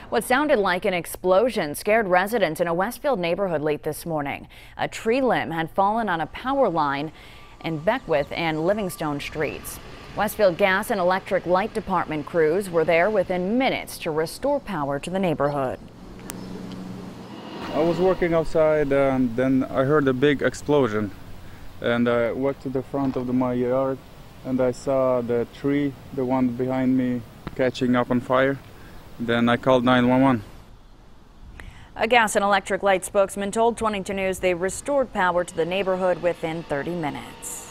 What sounded like an explosion scared residents in a Westfield neighborhood late this morning. A tree limb had fallen on a power line in Beckwith and Livingstone streets. Westfield Gas and Electric Light Department crews were there within minutes to restore power to the neighborhood. I was working outside and then I heard a big explosion, and I walked to the front of my yard and I saw the tree, the one behind me, catching up on fire. Then I called 911. A gas and electric light spokesman told 22 News they restored power to the neighborhood within 30 minutes.